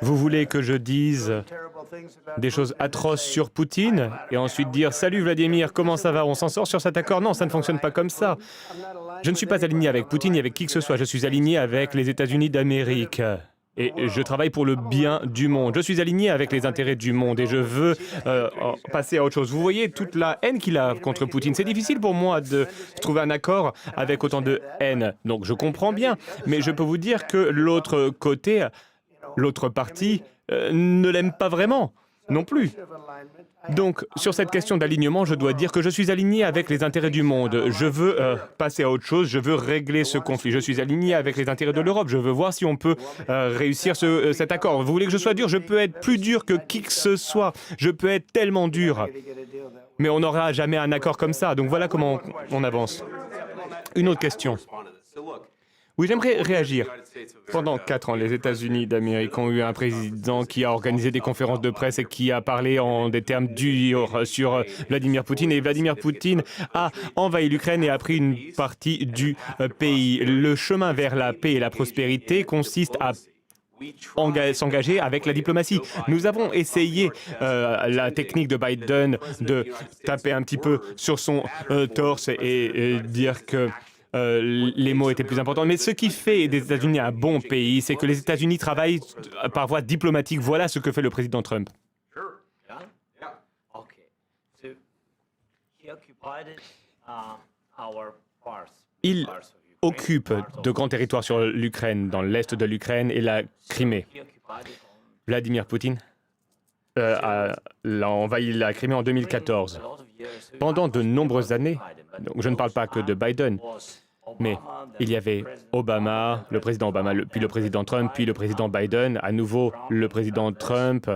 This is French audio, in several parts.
Vous voulez que je dise des choses atroces sur Poutine et ensuite dire « Salut Vladimir, comment ça va? On s'en sort sur cet accord ?» Non, ça ne fonctionne pas comme ça. Je ne suis pas aligné avec Poutine ni avec qui que ce soit. Je suis aligné avec les États-Unis d'Amérique. Et je travaille pour le bien du monde. Je suis aligné avec les intérêts du monde et je veux passer à autre chose. Vous voyez toute la haine qu'il a contre Poutine. C'est difficile pour moi de trouver un accord avec autant de haine. Donc je comprends bien, mais je peux vous dire que l'autre côté, l'autre partie, ne l'aime pas vraiment non plus. Donc, sur cette question d'alignement, je dois dire que je suis aligné avec les intérêts du monde. Je veux passer à autre chose, je veux régler ce conflit. Je suis aligné avec les intérêts de l'Europe. Je veux voir si on peut réussir cet accord. Vous voulez que je sois dur? Je peux être plus dur que qui que ce soit. Je peux être tellement dur. Mais on n'aura jamais un accord comme ça. Donc voilà comment on avance. Une autre question. Oui, j'aimerais réagir. Pendant 4 ans, les États-Unis d'Amérique ont eu un président qui a organisé des conférences de presse et qui a parlé en des termes durs sur Vladimir Poutine. Et Vladimir Poutine a envahi l'Ukraine et a pris une partie du pays. Le chemin vers la paix et la prospérité consiste à s'engager avec la diplomatie. Nous avons essayé la technique de Biden de taper un petit peu sur son torse et dire que les mots étaient plus importants. Mais ce qui fait des États-Unis un bon pays, c'est que les États-Unis travaillent par voie diplomatique. Voilà ce que fait le président Trump. Il occupe de grands territoires sur l'Ukraine, dans l'est de l'Ukraine et la Crimée. Vladimir Poutine a envahi la Crimée en 2014. Pendant de nombreuses années, donc je ne parle pas que de Biden, mais il y avait Obama, le président Obama, puis le président Trump, puis le président Biden, à nouveau le président Trump.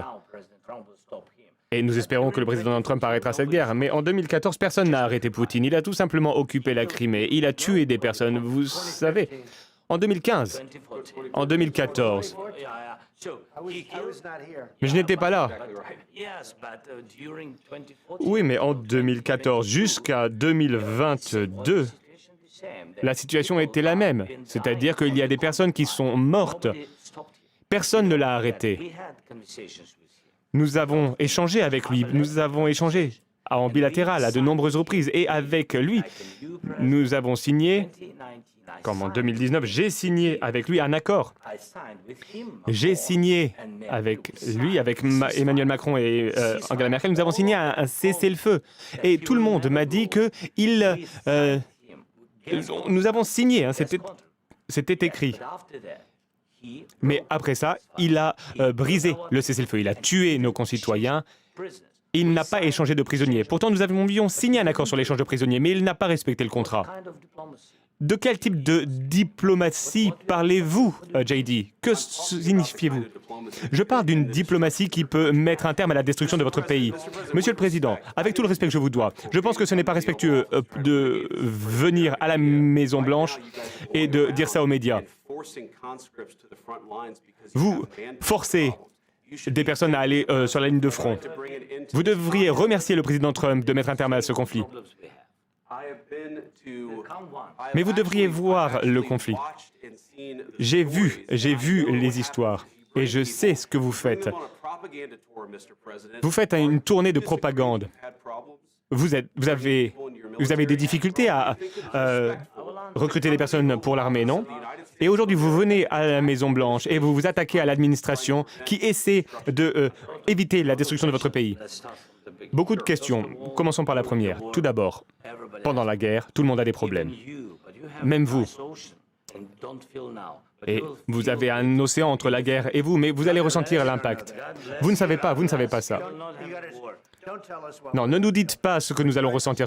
Et nous espérons que le président Trump arrêtera cette guerre. Mais en 2014, personne n'a arrêté Poutine. Il a tout simplement occupé la Crimée. Il a tué des personnes, vous savez. En 2015, en 2014. Mais je n'étais pas là. Oui, mais en 2014 jusqu'à 2022, la situation était la même. C'est-à-dire qu'il y a des personnes qui sont mortes. Personne ne l'a arrêté. Nous avons échangé avec lui. Nous avons échangé en bilatéral à de nombreuses reprises. Et avec lui, nous avons signé, comme en 2019, j'ai signé avec lui un accord. J'ai signé avec lui, avec Emmanuel Macron et Angela Merkel, nous avons signé un cessez-le-feu. Et tout le monde m'a dit que nous avons signé, hein, c'était écrit. Mais après ça, il a brisé le cessez-le-feu, il a tué nos concitoyens. Il n'a pas échangé de prisonniers. Pourtant, nous avions signé un accord sur l'échange de prisonniers, mais il n'a pas respecté le contrat. De quel type de diplomatie parlez-vous, JD? Que signifiez-vous? Je parle d'une diplomatie qui peut mettre un terme à la destruction de votre pays. Monsieur le Président, avec tout le respect que je vous dois, je pense que ce n'est pas respectueux de venir à la Maison-Blanche et de dire ça aux médias. Vous forcez des personnes à aller sur la ligne de front. Vous devriez remercier le président Trump de mettre un terme à ce conflit. Mais vous devriez voir le conflit. J'ai vu les histoires et je sais ce que vous faites. Vous faites une tournée de propagande. Vous avez des difficultés à recruter des personnes pour l'armée, non? Et aujourd'hui, vous venez à la Maison-Blanche et vous vous attaquez à l'administration qui essaie d'éviter la destruction de votre pays. Beaucoup de questions. Commençons par la première. Tout d'abord, pendant la guerre, tout le monde a des problèmes. Même vous. Et vous avez un océan entre la guerre et vous, mais vous allez ressentir l'impact. Vous ne savez pas ça. Non, ne nous dites pas ce que nous allons ressentir.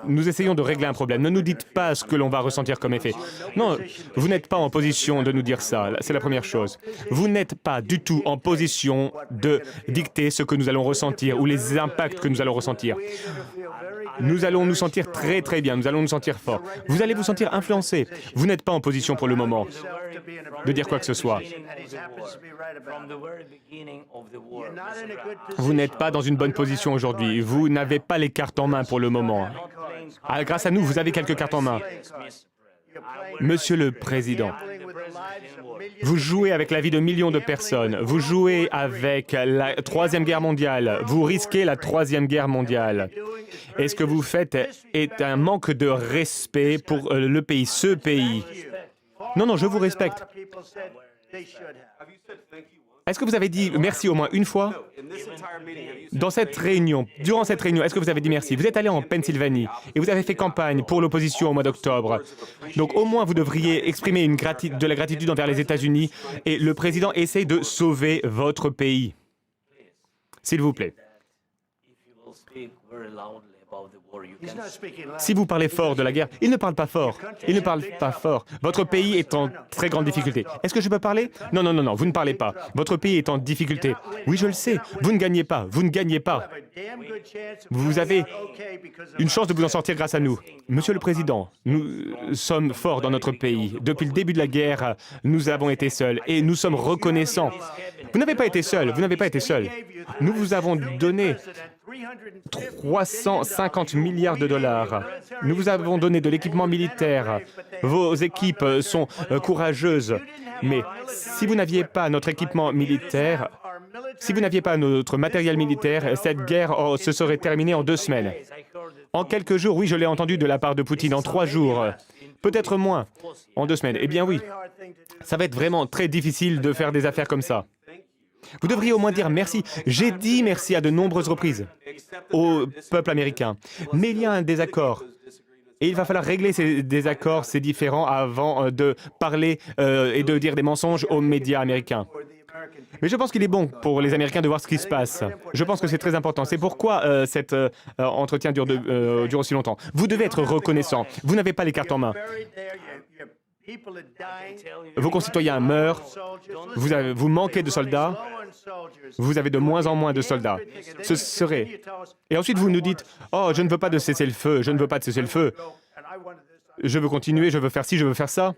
Nous essayons de régler un problème. Ne nous dites pas ce que l'on va ressentir comme effet. Non, vous n'êtes pas en position de nous dire ça. C'est la première chose. Vous n'êtes pas du tout en position de dicter ce que nous allons ressentir ou les impacts que nous allons ressentir. Nous allons nous sentir très très bien, nous allons nous sentir forts. Vous allez vous sentir influencé. Vous n'êtes pas en position pour le moment de dire quoi que ce soit. Vous n'êtes pas dans une bonne position aujourd'hui. Vous n'avez pas les cartes en main pour le moment. Ah, grâce à nous, vous avez quelques cartes en main. Monsieur le Président, vous jouez avec la vie de millions de personnes, vous jouez avec la Troisième Guerre mondiale, vous risquez la Troisième Guerre mondiale. Et ce que vous faites est un manque de respect pour le pays, ce pays. Non, non, je vous respecte. Est-ce que vous avez dit merci au moins une fois? Dans cette réunion, durant cette réunion, est-ce que vous avez dit merci? Vous êtes allé en Pennsylvanie et vous avez fait campagne pour l'opposition au mois d'octobre. Donc au moins vous devriez exprimer de la gratitude envers les États-Unis et le président essaye de sauver votre pays. S'il vous plaît. Si vous parlez fort de la guerre, il ne parle pas fort. Il ne parle pas fort. Votre pays est en très grande difficulté. Est-ce que je peux parler? Non, non, non, non, vous ne parlez pas. Votre pays est en difficulté. Oui, je le sais. Vous ne gagnez pas. Vous ne gagnez pas. Vous avez une chance de vous en sortir grâce à nous. Monsieur le Président, nous sommes forts dans notre pays. Depuis le début de la guerre, nous avons été seuls et nous sommes reconnaissants. Vous n'avez pas été seul. Vous n'avez pas été seul. Nous vous avons donné 350 milliards de dollars. Nous vous avons donné de l'équipement militaire. Vos équipes sont courageuses. Mais si vous n'aviez pas notre équipement militaire, si vous n'aviez pas notre matériel militaire, cette guerre se serait terminée en 2 semaines. En quelques jours, oui, je l'ai entendu de la part de Poutine, en 3 jours. Peut-être moins, en 2 semaines. Eh bien oui, ça va être vraiment très difficile de faire des affaires comme ça. Vous devriez au moins dire merci. J'ai dit merci à de nombreuses reprises au peuple américain. Mais il y a un désaccord. Et il va falloir régler ces désaccords, ces différends, avant de parler et de dire des mensonges aux médias américains. Mais je pense qu'il est bon pour les Américains de voir ce qui se passe. Je pense que c'est très important. C'est pourquoi cet entretien dure aussi longtemps. Vous devez être reconnaissant. Vous n'avez pas les cartes en main. Vos concitoyens meurent, vous manquez de soldats, vous avez de moins en moins de soldats. Ce serait... Et ensuite vous nous dites, « Oh, je ne veux pas de cessez-le-feu, je ne veux pas de cessez-le-feu. Je veux continuer, je veux faire ci, je veux faire ça. »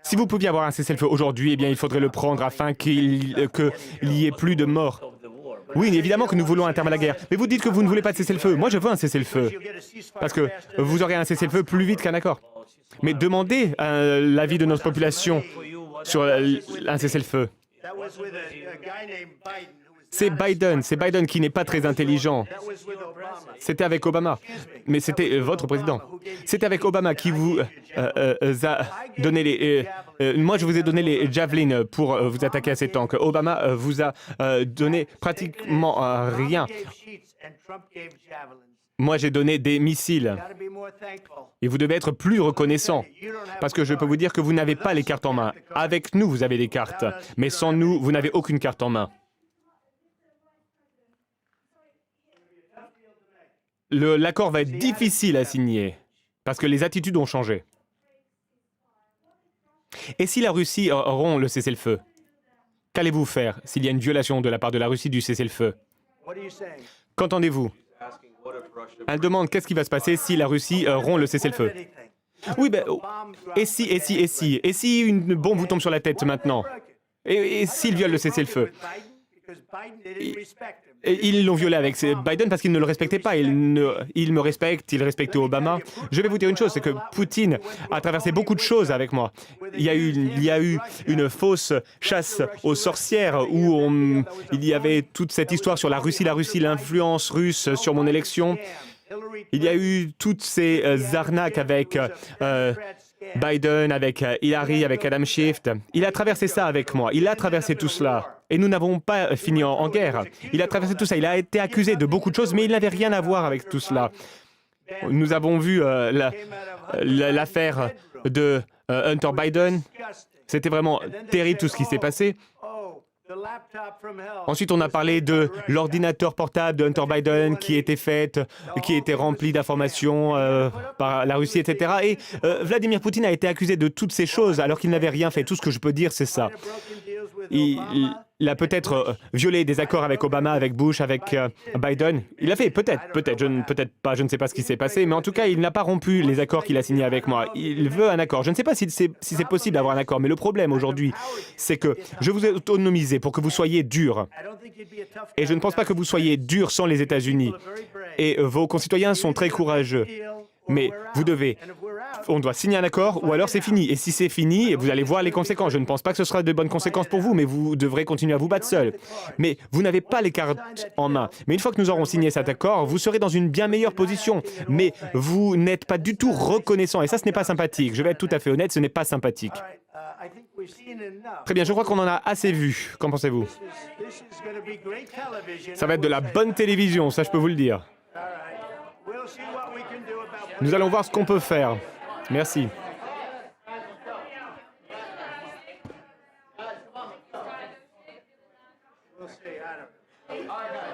Si vous pouviez avoir un cessez-le-feu aujourd'hui, eh bien il faudrait le prendre afin qu'il y ait plus de morts. Oui, évidemment que nous voulons un terme à la guerre. Mais vous dites que vous ne voulez pas de cessez-le-feu. Moi, je veux un cessez-le-feu. Parce que vous aurez un cessez-le-feu plus vite qu'un accord. Mais demandez l'avis de notre population sur un cessez-le-feu. C'est Biden qui n'est pas très intelligent. C'était avec Obama. Mais c'était votre président. C'était avec Obama qui vous a donné les... moi, je vous ai donné les Javelin pour vous attaquer à ces tanks. Obama vous a donné pratiquement rien. Moi, j'ai donné des missiles. Et vous devez être plus reconnaissant. Parce que je peux vous dire que vous n'avez pas les cartes en main. Avec nous, vous avez des cartes. Mais sans nous, vous n'avez aucune carte en main. L'accord va être difficile à signer. Parce que les attitudes ont changé. Et si la Russie rompt le cessez-le-feu? Qu'allez-vous faire s'il y a une violation de la part de la Russie du cessez-le-feu? Qu'entendez-vous? Elle demande qu'est-ce qui va se passer si la Russie rompt le cessez-le-feu. Oui, ben, et si une bombe vous tombe sur la tête maintenant? Et s'il viole le cessez-le-feu? Ils l'ont violé avec Biden parce qu'il ne le respectait pas. Il me respecte, il respectait Obama. Je vais vous dire une chose, c'est que Poutine a traversé beaucoup de choses avec moi. Il y a eu une fausse chasse aux sorcières où il y avait toute cette histoire sur la Russie, l'influence russe sur mon élection. Il y a eu toutes ces arnaques avec Biden, avec Hillary, avec Adam Schiff. Il a traversé ça avec moi. Il a traversé tout cela. Et nous n'avons pas fini en guerre. Il a traversé tout ça. Il a été accusé de beaucoup de choses, mais il n'avait rien à voir avec tout cela. Nous avons vu l'affaire de Hunter Biden. C'était vraiment terrible tout ce qui s'est passé. Ensuite, on a parlé de l'ordinateur portable de Hunter Biden qui était rempli d'informations par la Russie, etc. Et Vladimir Poutine a été accusé de toutes ces choses alors qu'il n'avait rien fait. Tout ce que je peux dire, c'est ça. Il a peut-être violé des accords avec Obama, avec Bush, avec Biden. Il a fait, peut-être pas, je ne sais pas ce qui s'est passé, mais en tout cas, il n'a pas rompu les accords qu'il a signés avec moi. Il veut un accord. Je ne sais pas si c'est possible d'avoir un accord, mais le problème aujourd'hui, c'est que je vous ai autonomisé pour que vous soyez dur. Et je ne pense pas que vous soyez dur sans les États-Unis. Et vos concitoyens sont très courageux. Mais vous devez on doit signer un accord ou alors c'est fini. Et si c'est fini, vous allez voir les conséquences. Je ne pense pas que ce sera de bonnes conséquences pour vous, mais vous devrez continuer à vous battre seul. Mais vous n'avez pas les cartes en main. Mais une fois que nous aurons signé cet accord, vous serez dans une bien meilleure position. Mais vous n'êtes pas du tout reconnaissant. Et ça, ce n'est pas sympathique. Je vais être tout à fait honnête, ce n'est pas sympathique. Très bien, je crois qu'on en a assez vu. Qu'en pensez-vous? Ça va être de la bonne télévision, ça je peux vous le dire. Nous allons voir ce qu'on peut faire. Merci. We'll see. I don't know.